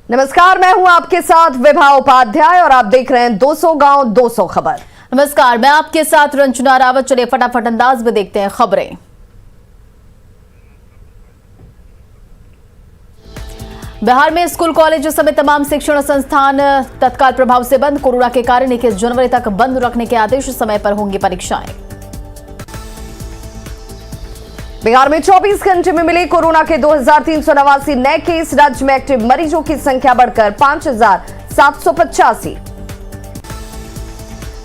नमस्कार, मैं हूं आपके साथ विभा उपाध्याय और आप देख रहे हैं 200 गांव 200 खबर। नमस्कार, मैं आपके साथ रंजना रावत। चलिए फटाफट अंदाज में देखते हैं खबरें। बिहार में स्कूल कॉलेज समेत तमाम शिक्षण संस्थान तत्काल प्रभाव से बंद। कोरोना के कारण 21 जनवरी तक बंद रखने के आदेश। समय पर होंगी परीक्षाएं। बिहार में 24 घंटे में मिले कोरोना के 2389 नए केस। राज्य में एक्टिव मरीजों की संख्या बढ़कर 5785।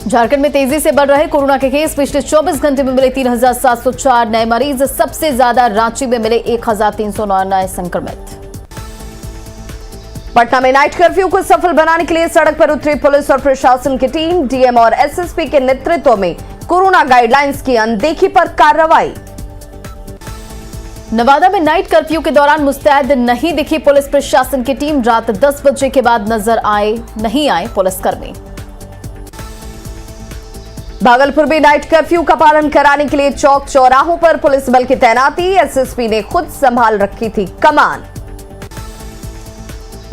झारखंड में तेजी से बढ़ रहे कोरोना के केस। पिछले 24 घंटे में मिले 3704 नए मरीज। सबसे ज्यादा रांची में मिले 1309 नए संक्रमित। पटना में नाइट कर्फ्यू को सफल बनाने के लिए सड़क पर उतरी पुलिस और प्रशासन की टीम। डीएम और एसएसपी के नेतृत्व में कोरोना गाइडलाइंस की अनदेखी पर कार्रवाई। नवादा में नाइट कर्फ्यू के दौरान मुस्तैद नहीं दिखी पुलिस प्रशासन की टीम। रात 10 बजे के बाद नजर नहीं आए पुलिसकर्मी। भागलपुर में नाइट कर्फ्यू का पालन कराने के लिए चौक चौराहों पर पुलिस बल की तैनाती। एसएसपी ने खुद संभाल रखी थी कमान।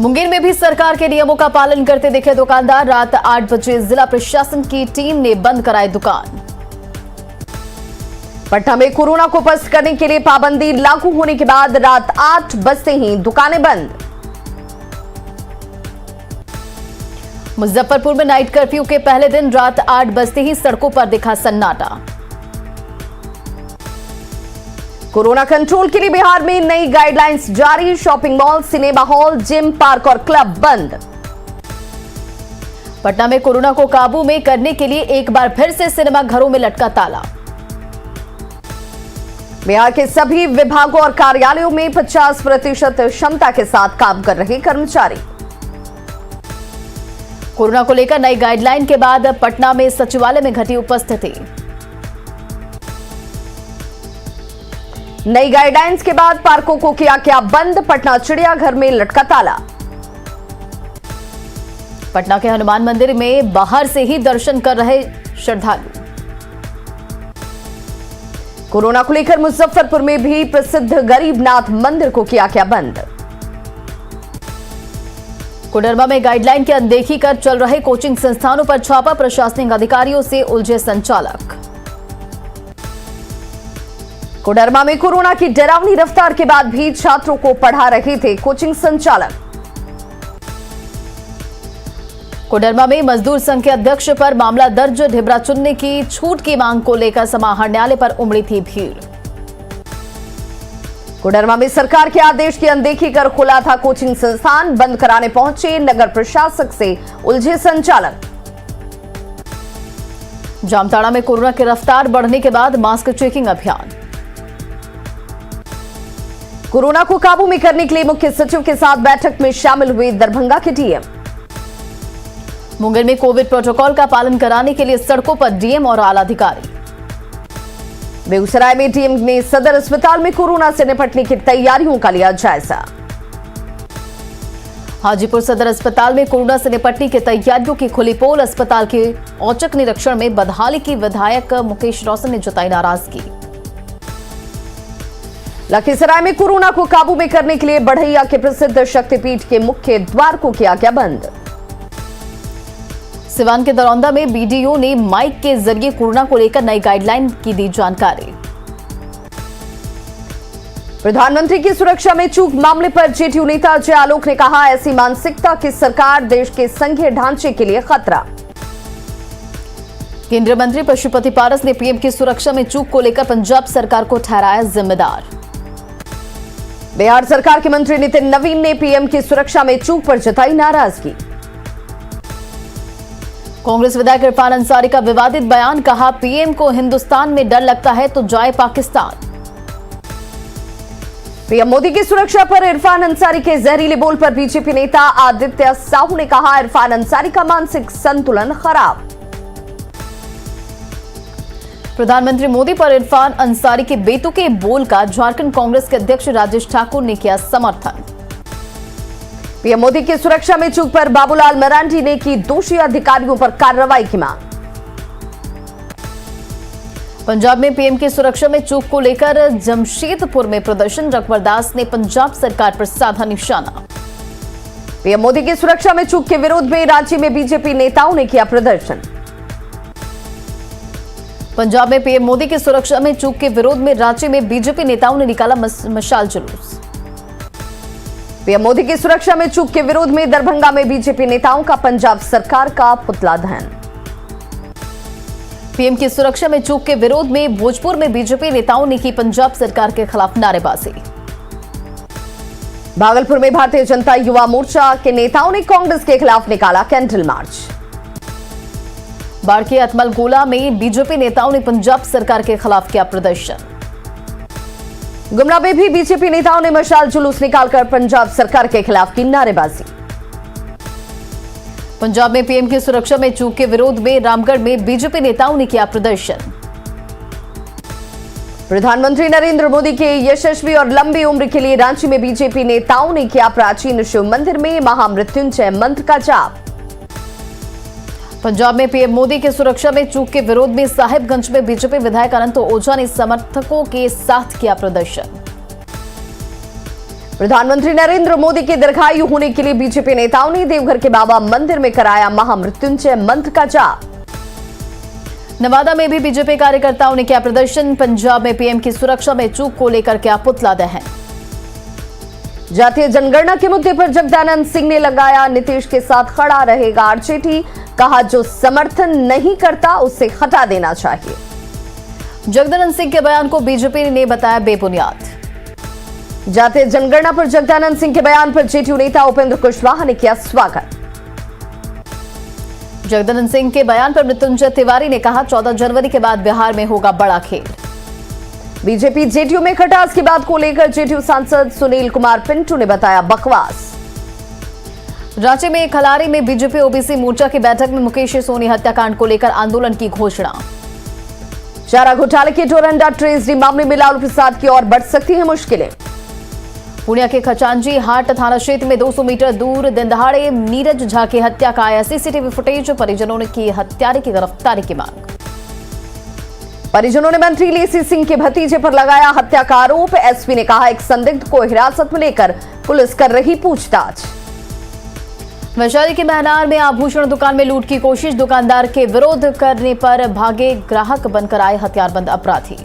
मुंगेर में भी सरकार के नियमों का पालन करते दिखे दुकानदार। रात 8 बजे जिला प्रशासन की टीम ने बंद कराई दुकान। पटना में कोरोना को पस्त करने के लिए पाबंदी लागू होने के बाद रात 8 बजते ही दुकानें बंद। मुजफ्फरपुर में नाइट कर्फ्यू के पहले दिन रात 8 बजते ही सड़कों पर दिखा सन्नाटा। कोरोना कंट्रोल के लिए बिहार में नई गाइडलाइंस जारी। Shopping mall, cinema hall, gym, park और क्लब बंद। पटना में कोरोना को काबू में करने के लिए एक बार फिर से सिनेमा घरों में लटका ताला। बिहार के सभी विभागों और कार्यालयों में 50% क्षमता के साथ काम कर रहे कर्मचारी। कोरोना को लेकर नई गाइडलाइन के बाद पटना में सचिवालय में घटी उपस्थिति। नई गाइडलाइंस के बाद पार्कों को किया क्या बंद। पटना चिड़ियाघर में लटका ताला। पटना के हनुमान मंदिर में बाहर से ही दर्शन कर रहे श्रद्धालु। कोरोना को लेकर मुजफ्फरपुर में भी प्रसिद्ध गरीबनाथ मंदिर को किया क्या बंद। कोडरमा में गाइडलाइन की अनदेखी कर चल रहे कोचिंग संस्थानों पर छापा। प्रशासनिक अधिकारियों से उलझे संचालक। कोडरमा में कोरोना की डरावनी रफ्तार के बाद भी छात्रों को पढ़ा रहे थे कोचिंग संचालक। कोडरमा में मजदूर संघ के अध्यक्ष पर मामला दर्ज। ढिबरा चुनने की छूट की मांग को लेकर समाहरणालय पर उमड़ी थी भीड़। कोडरमा में सरकार के आदेश की अनदेखी कर खुला था कोचिंग संस्थान। बंद कराने पहुंचे नगर प्रशासक से उलझे संचालक। जामताड़ा में कोरोना की रफ्तार बढ़ने के बाद मास्क चेकिंग अभियान। कोरोना को काबू में करने के लिए मुख्य सचिव के साथ बैठक में शामिल हुए दरभंगा के डीएम। मुंगेर में कोविड प्रोटोकॉल का पालन कराने के लिए सड़कों पर डीएम और आला अधिकारी। बेगूसराय में डीएम ने सदर अस्पताल में कोरोना से निपटने की तैयारियों का लिया जायजा। हाजीपुर सदर अस्पताल में कोरोना से निपटने की तैयारियों की खुली पोल। अस्पताल के औचक निरीक्षण में बदहाली की विधायक मुकेश रोशन ने जताई नाराजगी। लखीसराय में कोरोना को काबू में करने के लिए बढ़ैया के प्रसिद्ध शक्तिपीठ के मुख्य द्वार को किया गया बंद। सिवान के दरौंदा में बीडीओ ने माइक के जरिए कोरोना को लेकर नई गाइडलाइन की दी जानकारी। प्रधानमंत्री की सुरक्षा में चूक मामले पर जेडीयू नेता अजय आलोक ने कहा, ऐसी मानसिकता की सरकार देश के संघीय ढांचे के लिए खतरा। केंद्रीय मंत्री पशुपति पारस ने पीएम की सुरक्षा में चूक को लेकर पंजाब सरकार को ठहराया जिम्मेदार। बिहार सरकार के मंत्री नितिन नवीन ने पीएम की सुरक्षा में चूक पर जताई नाराजगी। कांग्रेस विधायक इरफान अंसारी का विवादित बयान। कहा, पीएम को हिंदुस्तान में डर लगता है तो जाए पाकिस्तान। पीएम मोदी की सुरक्षा पर इरफान अंसारी के जहरीले बोल पर बीजेपी नेता आदित्य साहू ने कहा, इरफान अंसारी का मानसिक संतुलन खराब। प्रधानमंत्री मोदी पर इरफान अंसारी के बेतुके बोल का झारखंड कांग्रेस के अध्यक्ष राजेश ठाकुर ने किया समर्थन। पीएम मोदी की सुरक्षा में चूक पर बाबूलाल मरांडी ने की दोषी अधिकारियों पर कार्रवाई की मांग। पंजाब में पीएम की सुरक्षा में चूक को लेकर जमशेदपुर में प्रदर्शन। रघुवर दास ने पंजाब सरकार पर साधा निशाना। पीएम मोदी की सुरक्षा में चूक के विरोध में रांची में बीजेपी नेताओं ने किया प्रदर्शन। पंजाब में पीएम मोदी की सुरक्षा में चूक के विरोध में रांची में बीजेपी नेताओं ने निकाला मशाल जुलूस। पीएम मोदी की सुरक्षा में चूक के विरोध में दरभंगा में बीजेपी नेताओं का पंजाब सरकार का पुतला दहन। पीएम की सुरक्षा में चूक के विरोध में भोजपुर में बीजेपी नेताओं ने की पंजाब सरकार के खिलाफ नारेबाजी। भागलपुर में भारतीय जनता युवा मोर्चा के नेताओं ने कांग्रेस के खिलाफ निकाला कैंडल मार्च। बाढ़ के अतमलगोला में बीजेपी नेताओं ने पंजाब सरकार के खिलाफ किया प्रदर्शन। गुमला में भी बीजेपी नेताओं ने मशाल जुलूस निकालकर पंजाब सरकार के खिलाफ की नारेबाजी। पंजाब में पीएम की सुरक्षा में चूक के विरोध में रामगढ़ में बीजेपी नेताओं ने किया प्रदर्शन। प्रधानमंत्री नरेंद्र मोदी के यशस्वी और लंबी उम्र के लिए रांची में बीजेपी नेताओं ने किया प्राचीन शिव मंदिर में महामृत्युंजय मंत्र का जाप। पंजाब में पीएम मोदी की सुरक्षा में चूक के विरोध में साहिबगंज में बीजेपी विधायक अनंत ओझा ने समर्थकों के साथ किया प्रदर्शन। प्रधानमंत्री नरेंद्र मोदी के दीर्घायु होने के लिए बीजेपी नेताओं ने देवघर के बाबा मंदिर में कराया महामृत्युंजय मंत्र का जाप। नवादा में भी बीजेपी कार्यकर्ताओं ने किया प्रदर्शन। पंजाब में पीएम की सुरक्षा में चूक को लेकर किया पुतला दहन। जातीय जनगणना के मुद्दे पर जगदानंद सिंह ने लगाया नीतीश के साथ खड़ा रहेगा आरजेडी, कहा जो समर्थन नहीं करता उसे हटा देना चाहिए। जगदानंद सिंह के बयान को बीजेपी ने बताया बेबुनियाद। जातीय जनगणना पर जगदानंद सिंह के बयान पर जेडीयू नेता उपेंद्र कुशवाहा ने किया स्वागत। जगदानंद सिंह के बयान पर मृत्युंजय तिवारी ने कहा 14 जनवरी के बाद बिहार में होगा बड़ा खेल। बीजेपी जेडीयू में खटास की बात को लेकर जेडीयू सांसद सुनील कुमार पिंटू ने बताया बकवास। रांची में खलारी में बीजेपी ओबीसी मोर्चा की बैठक में मुकेश सोनी हत्याकांड को लेकर आंदोलन की घोषणा। चारा घोटाले के डोरंडा ट्रेजरी मामले में लालू प्रसाद की ओर बढ़ सकती है मुश्किलें। पुणे के खचांजी हाट थाना क्षेत्र में 200 मीटर दूर दिनदहाड़े नीरज झा की हत्या का आया सीसीटीवी फुटेज। परिजनों ने की हत्यारे की गिरफ्तारी की मांग। परिजनों ने मंत्री लेसी सिंह के भतीजे पर लगाया हत्या का आरोप। एसपी ने कहा एक संदिग्ध को हिरासत में लेकर पुलिस कर रही पूछताछ। वैशाली के महनार में आभूषण दुकान में लूट की कोशिश। दुकानदार के विरोध करने पर भागे ग्राहक बनकर आए हथियारबंद अपराधी।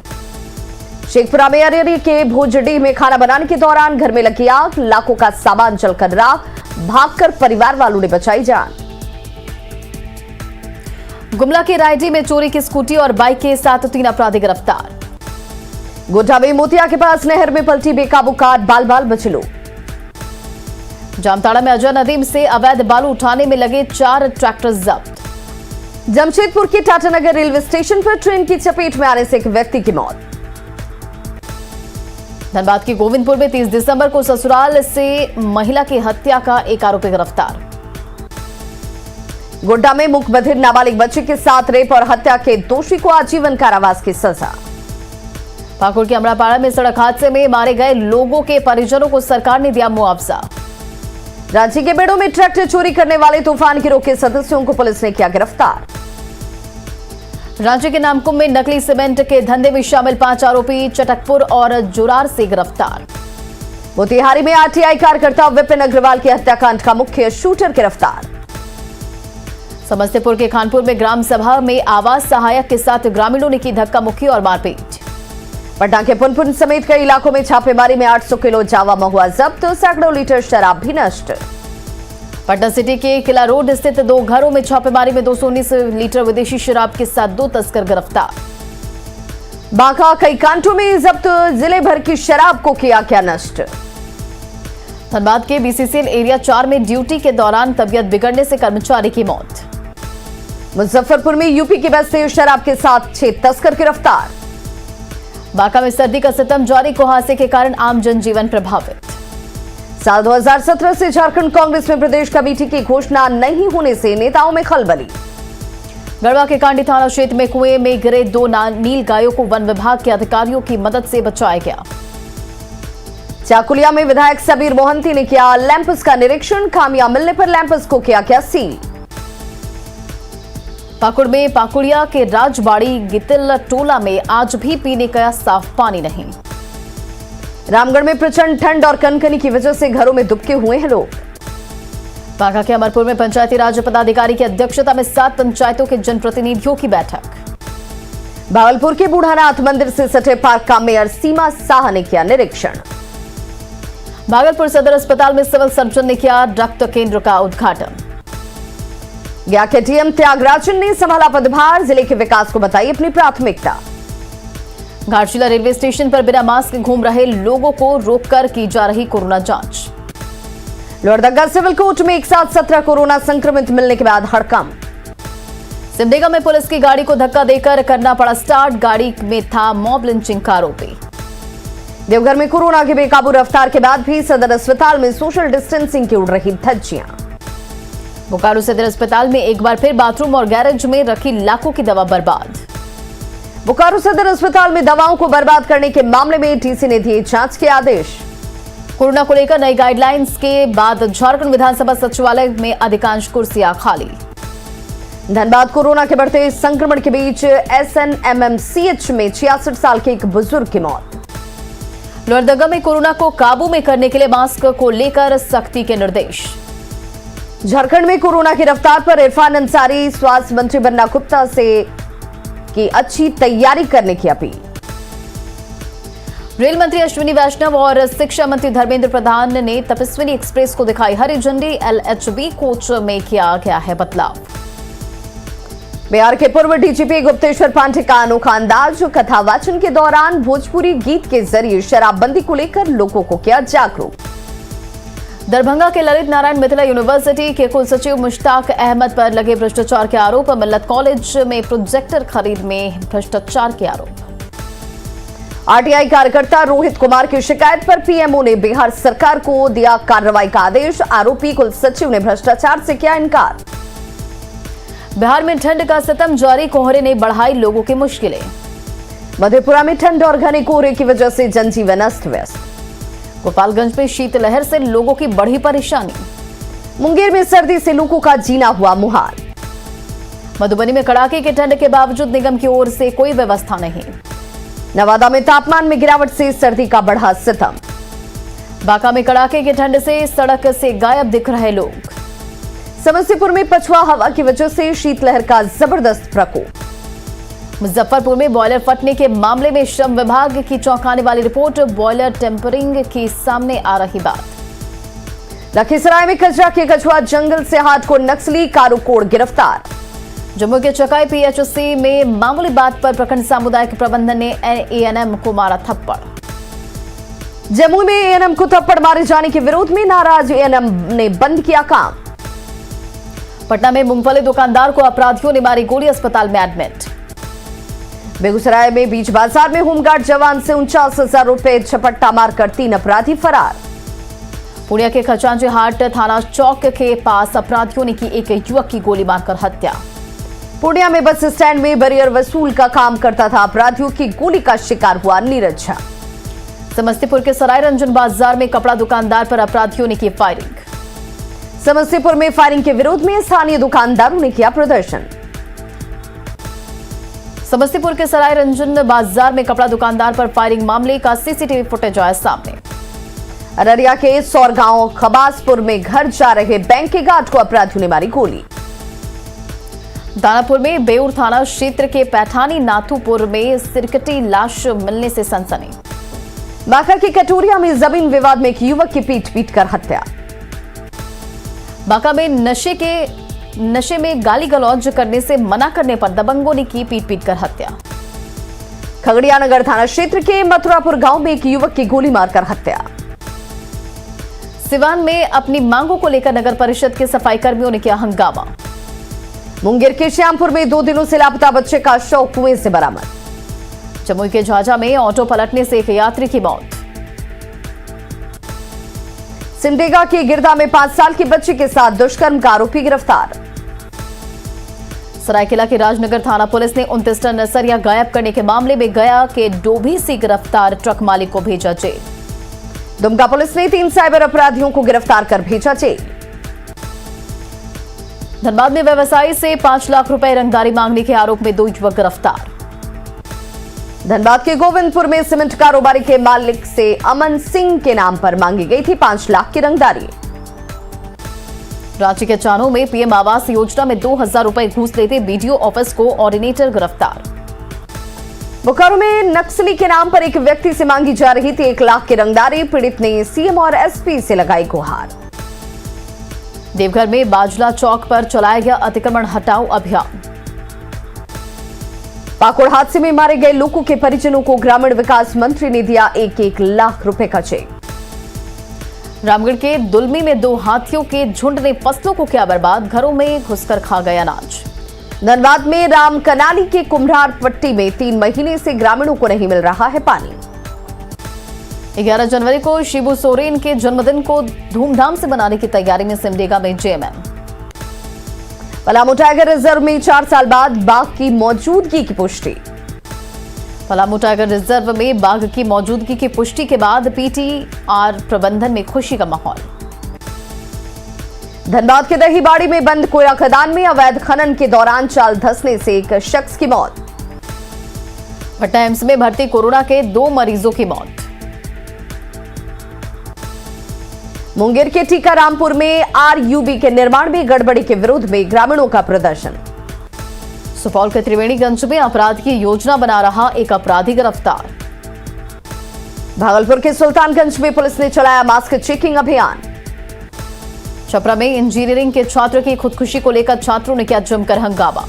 शेखपुरा में अरेरी के भोजडीह में खाना बनाने के दौरान घर में लगी आग, लाखों का सामान जलकर राख, भागकर परिवार वालों ने बचाई जान। गुमला के रायडी में चोरी की स्कूटी और बाइक के साथ 3 अपराधी गिरफ्तार। गोड्डा में मोतिया के पास नहर में पलटी बेकाबू कार, बाल बाल बचे लोग। जामताड़ा में अजय नदीम से अवैध बालू उठाने में लगे 4 ट्रैक्टर जब्त। जमशेदपुर के टाटानगर रेलवे स्टेशन पर ट्रेन की चपेट में आने से एक व्यक्ति की मौत। धनबाद के गोविंदपुर में 30 दिसंबर को ससुराल से महिला की हत्या का एक आरोपी गिरफ्तार। गोड्डा में मुख बधिर नाबालिग बच्चे के साथ रेप और हत्या के दोषी को आजीवन कारावास की सजा। पाकुड़ के अमरापाड़ा में सड़क हादसे में मारे गए लोगों के परिजनों को सरकार ने दिया मुआवजा। रांची के बेड़ों में ट्रैक्टर चोरी करने वाले तूफान गिरोह के सदस्यों को पुलिस ने किया गिरफ्तार। रांची के नामकुम में नकली सीमेंट के धंधे में शामिल 5 आरोपी चटकपुर और जुरार से गिरफ्तार। मोतिहारी में आरटीआई कार्यकर्ता विपिन अग्रवाल की हत्याकांड का मुख्य शूटर गिरफ्तार। समस्तीपुर के खानपुर में ग्राम सभा में आवास सहायक के साथ ग्रामीणों ने की धक्का मुक्की और मारपीट। पटना के पुनपुन समेत कई इलाकों में छापेमारी में 800 किलो जावा महुआ जब्त, सैकड़ों लीटर शराब भी नष्ट। पटना सिटी के किला रोड स्थित 2 घरों में छापेमारी में 219 लीटर विदेशी शराब के साथ 2 तस्कर गिरफ्तार। बांका कई कांटों में जब्त, जिले भर की शराब को किया क्या नष्ट। धनबाद के बीसीसीएल एरिया 4 में ड्यूटी के दौरान तबियत बिगड़ने से कर्मचारी की मौत। मुजफ्फरपुर में यूपी की बस से शराब के साथ 6 तस्कर गिरफ्तार। बांका में सर्दी का सितम जारी, कुहासे के कारण आम जनजीवन प्रभावित। साल 2017 से झारखंड कांग्रेस में प्रदेश कमेटी की घोषणा नहीं होने से नेताओं में खलबली। गढ़वा के कांडी थाना क्षेत्र में कुएं में गिरे 2 नील गायों को वन विभाग के अधिकारियों की मदद से बचाया गया। चाकुलिया में विधायक सबीर मोहंती ने किया लैंपस का निरीक्षण, खामियां मिलने पर लैंपस को किया क्या सील। पाकुड़ में पाकुड़िया के राजबाड़ी गितिल टोला में आज भी पीने का साफ पानी नहीं। रामगढ़ में प्रचंड ठंड और कनकनी की वजह से घरों में दुबके हुए हैं लोग। बांका के अमरपुर में पंचायती राज पदाधिकारी की अध्यक्षता में 7 पंचायतों के जनप्रतिनिधियों की बैठक। भागलपुर के बूढ़ानाथ मंदिर से सटे पार्क का मेयर सीमा शाह ने किया निरीक्षण। भागलपुर सदर अस्पताल में सिविल सर्जन ने किया रक्त केंद्र का उद्घाटन। गया के डीएम त्यागराजन ने संभाला पदभार, जिले के विकास को बताई अपनी प्राथमिकता। घाटशिला रेलवे स्टेशन पर बिना मास्क घूम रहे लोगों को रोककर की जा रही कोरोना जांच। लोहरदगा सिविल कोर्ट में एक साथ 17 कोरोना संक्रमित मिलने के बाद हड़कंप। सिमडेगा में पुलिस की गाड़ी को धक्का देकर करना पड़ा स्टार्ट, गाड़ी में था मॉब लिंचिंग का आरोपी। देवघर में कोरोना की बेकाबू रफ्तार के बाद भी सदर अस्पताल में सोशल डिस्टेंसिंग की उड़ रही धज्जियां। बोकारो सदर अस्पताल में एक बार फिर बाथरूम और गैरेज में रखी लाखों की दवा बर्बाद। बोकारो सदर अस्पताल में दवाओं को बर्बाद करने के मामले में डीसी ने दिए जांच के आदेश। कोरोना को लेकर नई गाइडलाइंस के बाद झारखंड विधानसभा सचिवालय में अधिकांश कुर्सियां खाली। धनबाद कोरोना के बढ़ते संक्रमण के बीच एसएनएमएमसीएच में 66 साल के एक बुजुर्ग की मौत। लोहरदगा में कोरोना को काबू में करने के लिए मास्क को लेकर सख्ती के निर्देश। झारखंड में कोरोना की रफ्तार पर इरफान अंसारी स्वास्थ्य मंत्री बन्ना गुप्ता से की अच्छी तैयारी करने की अपील। रेल मंत्री अश्विनी वैष्णव और शिक्षा मंत्री धर्मेंद्र प्रधान ने तपस्विनी एक्सप्रेस को दिखाई हरी झंडी। एलएचबी कोच में किया गया है बदलाव। बिहार के पूर्व डीजीपी गुप्तेश्वर पांडे का अनोखा अंदाज, कथा वाचन के दौरान भोजपुरी गीत के जरिए शराबबंदी को लेकर लोगों को किया जागरूक। दरभंगा के ललित नारायण मिथिला यूनिवर्सिटी के कुलसचिव मुश्ताक अहमद पर लगे भ्रष्टाचार के आरोप। मिल्लत कॉलेज में प्रोजेक्टर खरीद में भ्रष्टाचार के आरोप। आरटीआई कार्यकर्ता रोहित कुमार की शिकायत पर पीएमओ ने बिहार सरकार को दिया कार्रवाई का आदेश। आरोपी कुलसचिव ने भ्रष्टाचार से किया इनकार। बिहार में ठंड का सितम जारी, कोहरे ने बढ़ाई लोगों की मुश्किलें। मधेपुरा में ठंड और घने कोहरे की वजह से जनजीवन अस्त व्यस्त। गोपालगंज में शीतलहर से लोगों की बढ़ी परेशानी। मुंगेर में सर्दी से लोगों का जीना हुआ मुहाल। मधुबनी में कड़ाके की ठंड के बावजूद निगम की ओर से कोई व्यवस्था नहीं। नवादा में तापमान में गिरावट से सर्दी का बढ़ा सितम। बांका में कड़ाके की ठंड से सड़क से गायब दिख रहे लोग। समस्तीपुर में पछुआ हवा की वजह से शीतलहर का जबरदस्त प्रकोप। मुजफ्फरपुर में बॉयलर फटने के मामले में श्रम विभाग की चौंकाने वाली रिपोर्ट। बॉयलर टेम्परिंग की सामने आ रही बात। लखीसराय में कचरा के कछुआ जंगल से हार्डकोर नक्सली कारूकोड़ गिरफ्तार। जम्मू के चकाई पीएचसी में मामूली बात पर प्रखंड सामुदायिक प्रबंधन ने एएनएम को मारा थप्पड़। जम्मू में एएनएम को थप्पड़ मारे जाने के विरोध में नाराज एएनएम ने बंद किया काम। पटना में मूंगफली दुकानदार को अपराधियों ने मारी गोली, अस्पताल में एडमिट। बेगूसराय में बीच बाजार में होमगार्ड जवान से 49,000 रुपए झपट्टा मारकर 3 अपराधी फरार। पुणे के खचांजी हाट थाना चौक के पास अपराधियों ने की एक युवक की गोली मारकर हत्या। पूर्णिया में बस स्टैंड में बैरियर वसूल का काम करता था अपराधियों की गोली का शिकार हुआ नीरज झा। समस्तीपुर के सराय रंजन बाजार में कपड़ा दुकानदार पर अपराधियों ने की फायरिंग। समस्तीपुर में फायरिंग के विरोध में स्थानीय दुकानदारों ने किया प्रदर्शन। समस्तीपुर के सराय रंजन बाजार में कपड़ा दुकानदार पर फायरिंग मामले का सीसीटीवी फुटेज आया सामने। अररिया के सौरगांव खबासपुर में घर जा रहे बैंक के गार्ड को अपराधियों ने मारी गोली। दानापुर में बेउर थाना क्षेत्र के पैठानी नाथूपुर में सिरकटी लाश मिलने से सनसनी। बांका के कटोरिया में जमीन विवाद में एक युवक की पीट कर हत्या। बांका में नशे में गाली गलौज करने से मना करने पर दबंगों ने की पीट कर हत्या। खगड़िया नगर थाना क्षेत्र के मथुरापुर गांव में एक युवक की गोली मारकर हत्या। सिवान में अपनी मांगों को लेकर नगर परिषद के सफाई कर्मियों ने किया हंगामा। मुंगेर के श्यामपुर में 2 दिनों से लापता बच्चे का शव कुएं से बरामद। जमुई के झाझा में ऑटो पलटने से एक यात्री की मौत। सिमडेगा के गिरदा में 5 साल की बच्ची के साथ दुष्कर्म का आरोपी गिरफ्तार। सरायकेला की राजनगर थाना पुलिस ने 29 टन नसरिया गायब करने के मामले में गया के डोभी से गिरफ्तार ट्रक मालिक को भेजा जेल। दुमका पुलिस ने 3 साइबर अपराधियों को गिरफ्तार कर भेजा जेल। धनबाद में व्यवसायी से 5 लाख रुपए रंगदारी मांगने के आरोप में 2 युवक गिरफ्तार। धनबाद के गोविंदपुर में सीमेंट कारोबारी के मालिक से अमन सिंह के नाम पर मांगी गई थी 5 लाख की रंगदारी। रांची के चानो में पीएम आवास योजना में 2000 रुपए घूस लेते बीडीओ ऑफिस को ऑर्डिनेटर गिरफ्तार। बोकारो में नक्सली के नाम पर एक व्यक्ति से मांगी जा रही थी 1 लाख की रंगदारी। पीड़ित ने सीएम और एसपी से लगाई गुहार। देवघर में बाजला चौक पर चलाया गया अतिक्रमण हटाओ अभियान। पाकुड़ हादसे में मारे गए लोगों के परिजनों को ग्रामीण विकास मंत्री ने दिया 1-1 लाख रुपए का चेक। रामगढ़ के दुलमी में 2 हाथियों के झुंड ने फसलों को किया बर्बाद, घरों में घुसकर खा गया अनाज। धनबाद में राम कनाली के कुम्हार पट्टी में 3 महीने से ग्रामीणों को नहीं मिल रहा है पानी। 11 जनवरी को शिबू सोरेन के जन्मदिन को धूमधाम से मनाने की तैयारी में सिमडेगा में जेएमएम। पलामू टाइगर रिजर्व में 4 साल बाद बाघ की मौजूदगी की पुष्टि। पलामू टाइगर रिजर्व में बाघ की मौजूदगी की पुष्टि के बाद पीटीआर प्रबंधन में खुशी का माहौल। धनबाद के दहीबाड़ी में बंद कोयला खदान में अवैध खनन के दौरान चाल धंसने से एक शख्स की मौत। पटना एम्स में भर्ती कोरोना के 2 मरीजों की मौत। मुंगेर के टीकारामपुर में आरयूबी के निर्माण में गड़बड़ी के विरोध में ग्रामीणों का प्रदर्शन। सुपौल के त्रिवेणीगंज में अपराध की योजना बना रहा एक अपराधी गिरफ्तार। भागलपुर के सुल्तानगंज में पुलिस ने चलाया मास्क चेकिंग अभियान। छपरा में इंजीनियरिंग के छात्र की खुदकुशी को लेकर छात्रों ने किया जमकर हंगामा।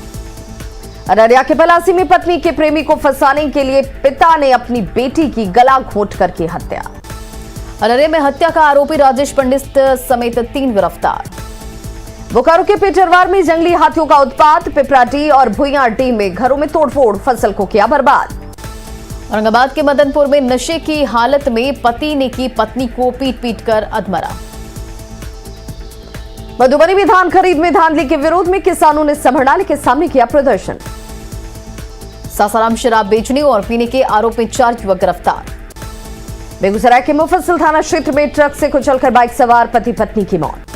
अररिया के पलासी में पत्नी के प्रेमी को फंसाने के लिए पिता ने अपनी बेटी की गला घोंट कर की हत्या। अररिया में हत्या का आरोपी राजेश पंडित समेत 3 गिरफ्तार। बोकारो के पेटरवार में जंगली हाथियों का उत्पात। पिपराटी और भुइयांडी में घरों में तोड़फोड़, फसल को किया बर्बाद। औरंगाबाद के मदनपुर में नशे की हालत में पति ने की पत्नी को पीट कर अधमरा। मधुबनी में धान खरीद में धांधली के विरोध में किसानों ने समरनाले के सामने किया प्रदर्शन। सासाराम शराब बेचने और पीने के आरोप में 4 युवक गिरफ्तार। बेगूसराय के मुफस्सिल थाना क्षेत्र में ट्रक से कुचलकर बाइक सवार पति पत्नी की मौत।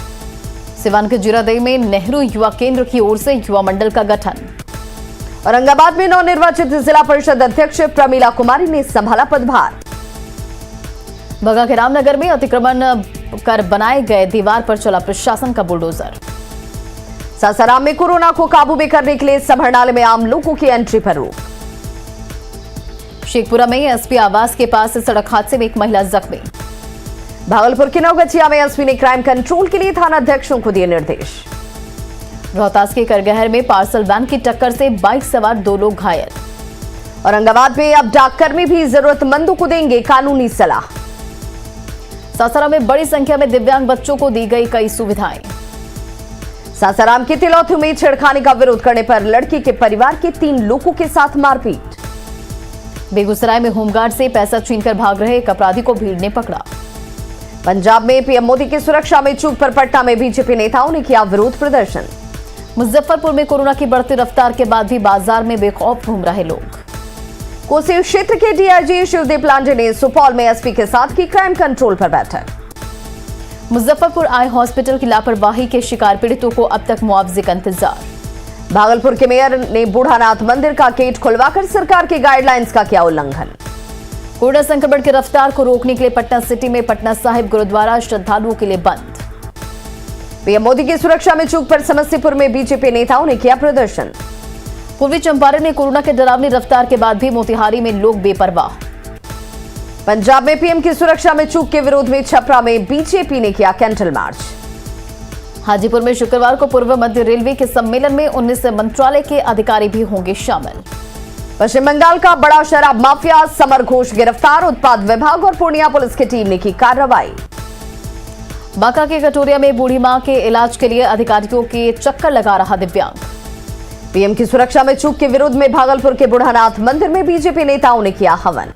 सिवान के जीरादेई में नेहरू युवा केंद्र की ओर से युवा मंडल का गठन। औरंगाबाद में नवनिर्वाचित जिला परिषद अध्यक्ष प्रमीला कुमारी ने संभाला पदभार। बगा के रामनगर में अतिक्रमण कर बनाए गए दीवार पर चला प्रशासन का बुलडोजर। सासाराम में कोरोना को काबू में करने के लिए समरनाले में आम लोगों की एंट्री पर रोक। शेखपुरा में एसपी आवास के पास सड़क हादसे में एक महिला जख्मी। भागलपुर के नवगछिया में एसपी ने क्राइम कंट्रोल के लिए थाना अध्यक्षों को दिए निर्देश। रोहतास के करगहर में पार्सल वैन की टक्कर से बाइक सवार 2 लोग घायल। औरंगाबाद में अब डाककर्मी भी जरूरतमंदों को देंगे कानूनी सलाह। सासाराम में बड़ी संख्या में दिव्यांग बच्चों को दी गई कई सुविधाएं। सासाराम के तिलौथू में छेड़खानी का विरोध करने पर लड़की के परिवार के 3 लोगों के साथ मारपीट। बेगूसराय में होमगार्ड से पैसा छीनकर भाग रहे एक अपराधी को भीड़ ने पकड़ा। पंजाब में पीएम मोदी की सुरक्षा में चूक पर पटना में बीजेपी नेताओं ने किया विरोध प्रदर्शन। मुजफ्फरपुर में कोरोना की बढ़ती रफ्तार के बाद भी बाजार में बेखौफ घूम रहे लोग। कोसी क्षेत्र के डीआईजी शिवदेव लांडे ने सुपौल में एसपी के साथ की क्राइम कंट्रोल पर बैठक। मुजफ्फरपुर आई हॉस्पिटल की लापरवाही के शिकार पीड़ितों को अब तक मुआवजे का इंतजार। भागलपुर के मेयर ने बूढ़ानाथ मंदिर का गेट खुलवाकर सरकार के गाइडलाइंस का किया उल्लंघन। कोरोना संक्रमण की रफ्तार को रोकने के लिए पटना सिटी में पटना साहिब गुरुद्वारा श्रद्धालुओं के लिए बंद। पीएम मोदी की सुरक्षा में चूक पर समस्तीपुर में बीजेपी नेताओं ने किया प्रदर्शन। पूर्वी चंपारण में कोरोना के डरावनी रफ्तार के बाद भी मोतिहारी में लोग बेपरवाह। पंजाब में पीएम की सुरक्षा में चूक के विरोध में छपरा में बीजेपी ने किया कैंडल मार्च। हाजीपुर में शुक्रवार को पूर्व मध्य रेलवे के सम्मेलन में 19 मंत्रालय के अधिकारी भी होंगे शामिल। पश्चिम बंगाल का बड़ा शराब माफिया समर घोष गिरफ्तार। उत्पाद विभाग और पूर्णिया पुलिस की टीम ने की कार्रवाई। बांका के कटोरिया में बूढ़ी मां के इलाज के लिए अधिकारियों के चक्कर लगा रहा दिव्यांग। पीएम की सुरक्षा में चूक के विरोध में भागलपुर के बूढ़ानाथ मंदिर में बीजेपी नेताओं ने किया हवन।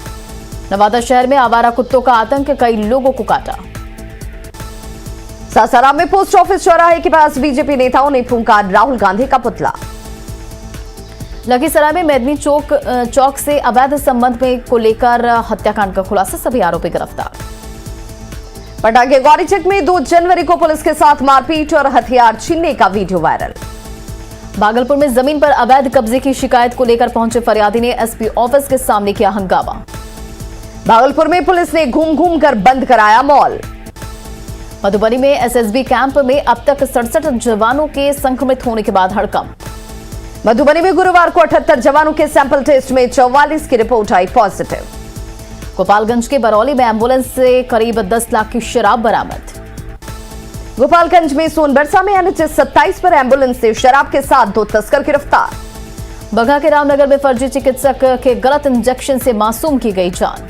नवादा शहर में आवारा कुत्तों का आतंक कई लोगों को काटा। सासाराम में पोस्ट ऑफिस चौराहे के पास बीजेपी नेताओं ने फूंका राहुल गांधी का पुतला। लखीसराय में मेदनी चौक से अवैध संबंध में को लेकर हत्याकांड का खुलासा, सभी आरोपी गिरफ्तार। पटना के गौरीचक में 2 जनवरी को पुलिस के साथ मारपीट और हथियार छीनने का वीडियो वायरल। भागलपुर में जमीन पर अवैध कब्जे की शिकायत को लेकर पहुंचे फरियादी ने एसपी ऑफिस के सामने किया हंगामा। भागलपुर में पुलिस ने घूम घूम कर बंद कराया मॉल। मधुबनी में एसएसबी कैंप में अब तक 67 जवानों के संक्रमित होने के बाद हड़कंप। मधुबनी में गुरुवार को 78 जवानों के सैंपल टेस्ट में 44 की रिपोर्ट आई पॉजिटिव। गोपालगंज के बरौली में एम्बुलेंस से करीब 10 लाख की शराब बरामद। गोपालगंज में सोनबरसा में NH 27 पर एम्बुलेंस से शराब के साथ 2 तस्कर गिरफ्तार। बगहा के रामनगर में फर्जी चिकित्सक के गलत इंजेक्शन से मासूम की गई जान।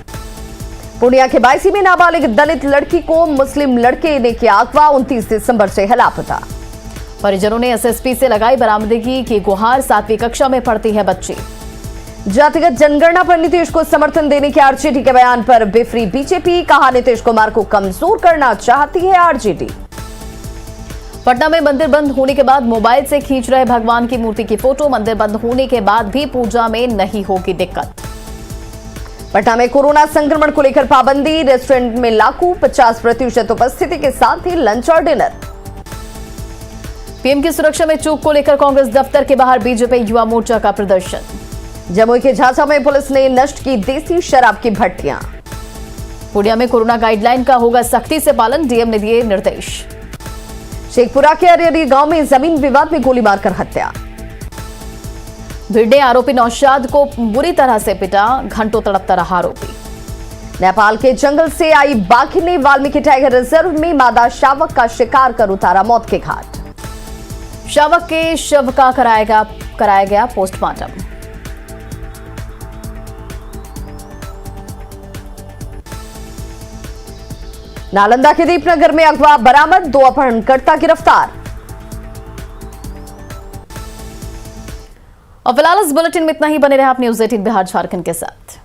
पूर्णिया के बायसी में नाबालिग दलित लड़की को मुस्लिम लड़के ने किया अगवा, 29 दिसंबर से है लापता। परिजनों ने एसएसपी से लगाई बरामदगी की गुहार, 7वीं कक्षा में पढ़ती है बच्ची। जातिगत जनगणना पर नीतीश को समर्थन देने के आरजेडी के बयान पर बिफरी बीजेपी, कहा नीतीश कुमार को कमजोर करना चाहती है आरजेडी। पटना में मंदिर बंद होने के बाद मोबाइल से खींच रहे भगवान की मूर्ति की फोटो। मंदिर बंद होने के बाद भी पूजा में नहीं होगी दिक्कत। पटना में कोरोना संक्रमण को लेकर पाबंदी, रेस्टोरेंट में लागू, 50% उपस्थिति के साथ ही लंच और डिनर। पीएम की सुरक्षा में चूक को लेकर कांग्रेस दफ्तर के बाहर बीजेपी युवा मोर्चा का प्रदर्शन। जमुई के झांसा में पुलिस ने नष्ट की देसी शराब की भट्टियां। पूर्णिया में कोरोना गाइडलाइन का होगा सख्ती से पालन, डीएम ने दिए निर्देश। शेखपुरा के अरियरी गांव में जमीन विवाद में गोली मारकर हत्या। भिड़े आरोपी नौशाद को बुरी तरह से पिटा, घंटों तड़पता रहा आरोपी। नेपाल के जंगल से आई बाघिन ने वाल्मीकि टाइगर रिजर्व में मादा शावक का शिकार कर उतारा मौत के घाट। शावक के शव का कराया गया पोस्टमार्टम। नालंदा के दीपनगर में अगवा बरामद, 2 अपहरणकर्ता गिरफ्तार। और फिलहाल इस बुलेटिन में इतना ही। बने रहे आप न्यूज़ 18 बिहार झारखंड के साथ।